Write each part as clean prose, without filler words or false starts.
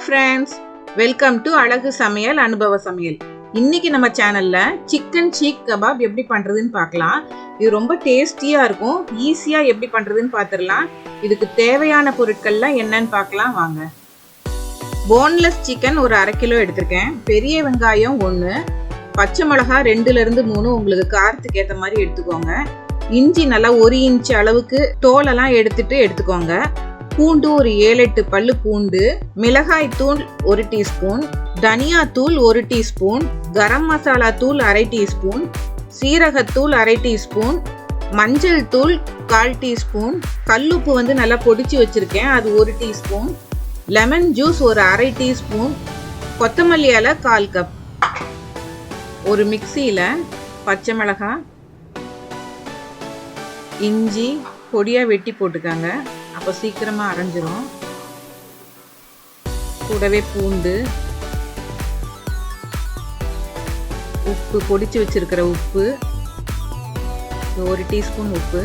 friends, welcome to Alagu Samayal, Anubava Samayal. இன்னைக்கு நம்ம சேனல்ல சிக்கன் சீக் கபாப் எப்படி பண்றதுன்னு பார்க்கலாம். இது ரொம்ப டேஸ்டியா இருக்கும். ஈஸியா எப்படி பண்றதுன்னு பார்த்திரலாம். இதுக்கு தேவையான பொருட்கள்லாம் என்னன்னு பார்க்கலாம் வாங்க. போன்லெஸ் சிக்கன் ஒரு 1/2 கிலோ எடுத்துர்க்கேன். பெரிய வெங்காயம் 1, பச்சை மிளகாய் 2ல இருந்து 3 உங்களுக்கு காரத்துக்கு ஏத்த மாதிரி எடுத்துக்கோங்க. இஞ்சி நல்லா 1 இன்ச் அளவுக்கு தோலெல்லாம் எடுத்துக்கோங்க. பூண்டு ஒரு 7-8 பல்லு பூண்டு, மிளகாய் தூள் 1 டீஸ்பூன், தனியா தூள் 1 டீஸ்பூன், கரம் மசாலா தூள் 1/2 டீஸ்பூன், சீரகத்தூள் 1/2 டீஸ்பூன், மஞ்சள் தூள் 1/4 டீஸ்பூன், கல்லுப்பு நல்லா பொடிச்சு வச்சிருக்கேன் அது 1 டீஸ்பூன், லெமன் ஜூஸ் ஒரு 1/2 டீஸ்பூன், கொத்தமல்லி இலை 1/4 கப். ஒரு மிக்சியில பச்சை மிளகாய், இஞ்சி பொடியா வெட்டி போட்டுக்காங்க, அப்போ சீக்கிரமா அரைஞ்சிரும். கூடவே பூண்டு, உப்பு பொடிச்சு வச்சிருக்கிற உப்பு 1 டீஸ்பூன் உப்பு,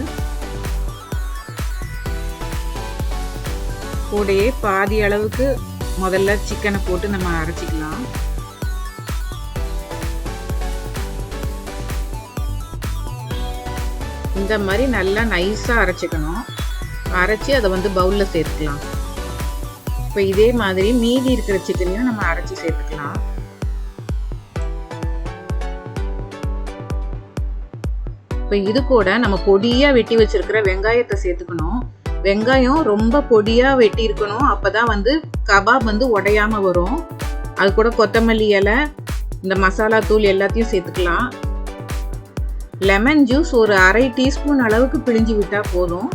கூடயே பாதி அளவுக்கு முதல்ல சிக்கனை போட்டு நம்ம அரைச்சிக்கலாம். இந்த மாதிரி நல்லா நைஸா அரைச்சிக்கணும். அரைச்சி அதை பவுல்ல சேர்த்துக்கலாம். இப்போ இதே மாதிரி மீதி இருக்கிற சிக்கனையும் நம்ம அரைச்சி சேர்த்துக்கலாம். இப்போ இது கூட நம்ம பொடியா வெட்டி வச்சிருக்கிற வெங்காயத்தை சேர்த்துக்கணும். வெங்காயம் ரொம்ப பொடியா வெட்டி இருக்கணும், அப்பதான் கபாப் உடையாம வரும். அது கூட கொத்தமல்லி இலை, இந்த மசாலா தூள் எல்லாத்தையும் சேர்த்துக்கலாம். லெமன் ஜூஸ் ஒரு 1/2 டீஸ்பூன் அளவுக்கு பிழிஞ்சு விட்டா போதும்.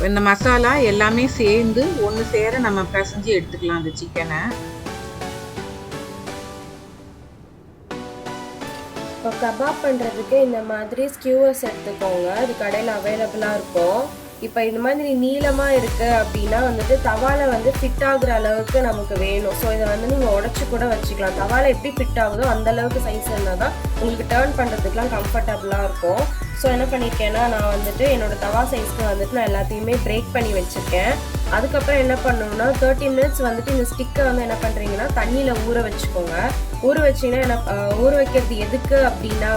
இந்த மசாலா எல்லாமே சேர்ந்து ஒன்று சேர நம்ம பிசைஞ்சு எடுத்துக்கலாம் அந்த சிக்கனை. இப்போ கபாப் பண்ணுறதுக்கு இந்த மாதிரி ஸ்கியூவர்ஸ் எடுத்துக்கோங்க. அது கடையில் அவைலபிளாக இருக்கும். இப்போ இந்த மாதிரி நீளமாக இருக்குது அப்படின்னா தவாலை ஃபிட் ஆகுற அளவுக்கு நமக்கு வேணும். ஸோ இதை நீங்கள் உடச்சி கூட வச்சுக்கலாம். தவாலை எப்படி ஃபிட் ஆகுதோ அந்த அளவுக்கு சைஸ் இருந்தால் தான் உங்களுக்கு டர்ன் பண்ணுறதுக்குலாம் கம்ஃபர்டபுளாக இருக்கும். ஸோ என்ன பண்ணியிருக்கேன்னா நான் என்னோடய தவா சைஸ்க்கு நான் எல்லாத்தையுமே பிரேக் பண்ணி வச்சுருக்கேன். அதுக்கப்புறம் என்ன பண்ணணும்னா 30 மினிட்ஸ் இந்த ஸ்டிக்கை என்ன பண்ணுறீங்கன்னா தண்ணியில் ஊற வச்சுக்கோங்க. ஊற வச்சிங்கன்னா ஊற வைக்கிறது எதுக்கு அப்படின்னா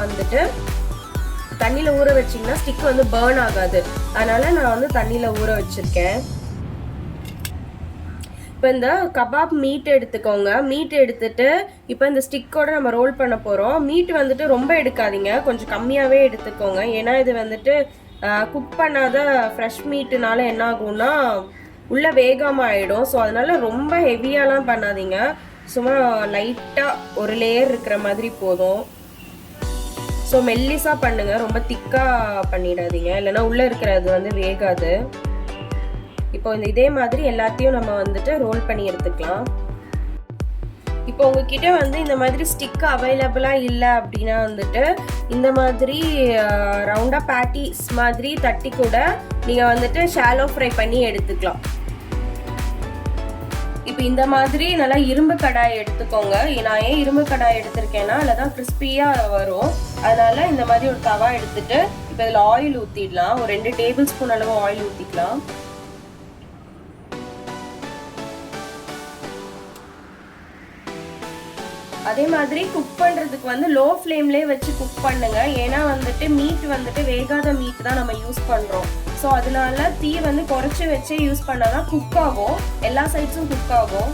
தண்ணியில் ஊற வச்சிங்கன்னா ஸ்டிக் பர்ன் ஆகாது. அதனால நான் தண்ணியில் ஊற வச்சுருக்கேன். இப்போ இந்த கபாப் மீட் எடுத்துக்கோங்க. மீட் எடுத்துட்டு இப்போ இந்த ஸ்டிக்கோட நம்ம ரோல் பண்ண போகிறோம். மீட் ரொம்ப எடுக்காதீங்க, கொஞ்சம் கம்மியாகவே எடுத்துக்கோங்க. ஏன்னா இது குக் பண்ணாத ஃப்ரெஷ் மீட்டுனால என்ன ஆகும்னா உள்ளே வேகாமல் ஆகிடும். ஸோ அதனால ரொம்ப ஹெவியாலாம் பண்ணாதீங்க, சும்மா லைட்டாக ஒரு லேயர் இருக்கிற மாதிரி போதும். ஸோ மெல்லிஸாக பண்ணுங்கள், ரொம்ப திக்காக பண்ணிடாதீங்க, இல்லைன்னா உள்ளே இருக்கிறது வேகாது. இப்போ இதே மாதிரி எல்லாத்தையும் நம்ம ரோல் பண்ணி எடுத்துக்கலாம். இப்போ உங்ககிட்ட இந்த மாதிரி ஸ்டிக் அவைலபிளாக இல்லை அப்படின்னா இந்த மாதிரி ரவுண்டாக பேட்டிஸ் மாதிரி தட்டி கூட நீங்கள் ஷாலோ ஃப்ரை பண்ணி எடுத்துக்கலாம். இப்போ இந்த மாதிரி நல்லா இரும்பு கடாய் எடுத்துக்கோங்க. நான் ஏன் இரும்பு கடாய் எடுத்திருக்கேன்னா அதில் தான் கிறிஸ்பியாக வரும். அதனால இந்த மாதிரி ஒரு தவா எடுத்துட்டு இப்போ இதில் ஆயில் ஊற்றிடலாம். ஒரு 2 டேபிள் ஸ்பூன் அளவு ஆயில் ஊற்றிக்கலாம். அதே மாதிரி குக் பண்ணுறதுக்கு லோ ஃப்ளேம்லேயே வச்சு குக் பண்ணுங்க. ஏன்னா மீட் வேகாத மீட் தான் நம்ம யூஸ் பண்ணுறோம். ஸோ அதனால தீ குறைச்சி வச்சே யூஸ் பண்ணாதான் குக் ஆகும், எல்லா சைட்ஸும் குக் ஆகும்.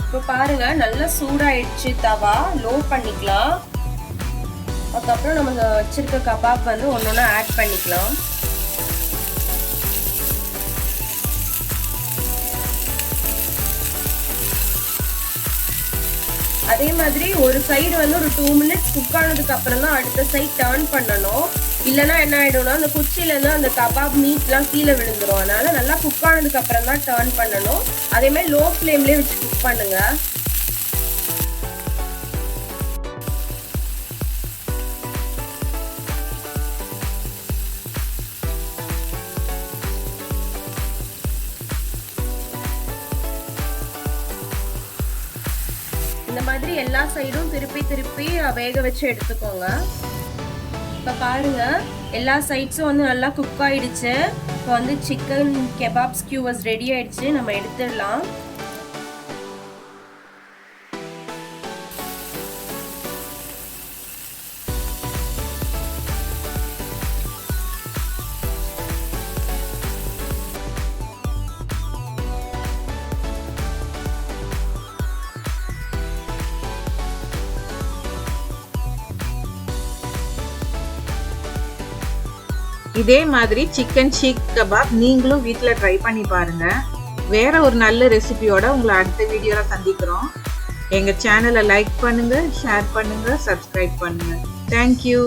இப்போ பாருங்க நல்லா சூடாயிடுச்சு தவா. லோ பண்ணிக்கலாம். அதுக்கப்புறம் நம்ம வச்சிருக்க கபாப் ஒன்னொன்னா ஆட் பண்ணிக்கலாம். அதே மாதிரி ஒரு சைடு ஒரு 2 மினிட்ஸ் குக் ஆனதுக்கு அப்புறம் தான் அடுத்த சைடு டர்ன் பண்ணணும். இல்லைன்னா என்ன ஆயிடும்னா அந்த குச்சிலேருந்து அந்த கபாப் மீட்லாம் கீழே விழுந்துடும். அதனால நல்லா குக் ஆனதுக்கு அப்புறம் தான் டர்ன் பண்ணணும். அதே மாதிரி லோ ஃப்ளேம்லேயே வச்சு குக் பண்ணுங்க. இந்த மாதிரி எல்லா சைடும் திருப்பி வேக வச்சு எடுத்துக்கோங்க. இப்போ பாருங்க எல்லா சைட்ஸும் வந்து நல்லா குக் ஆயிடுச்சு. இப்போ வந்து சிக்கன் கெபாப் ஸ்கியூவர்ஸ் ரெடி ஆயிடுச்சு. நம்ம எடுத்துடலாம். இதே மாதிரி சிக்கன் சீக் கபாப் நீங்களும் வீட்டில் ட்ரை பண்ணி பாருங்க. வேற ஒரு நல்ல ரெசிபியோட உங்களை அடுத்த வீடியோல சந்திக்கிறோம். எங்க சேனலை லைக் பண்ணுங்க, ஷேர் பண்ணுங்க, சப்ஸ்கிரைப் பண்ணுங்க. தேங்க்யூ.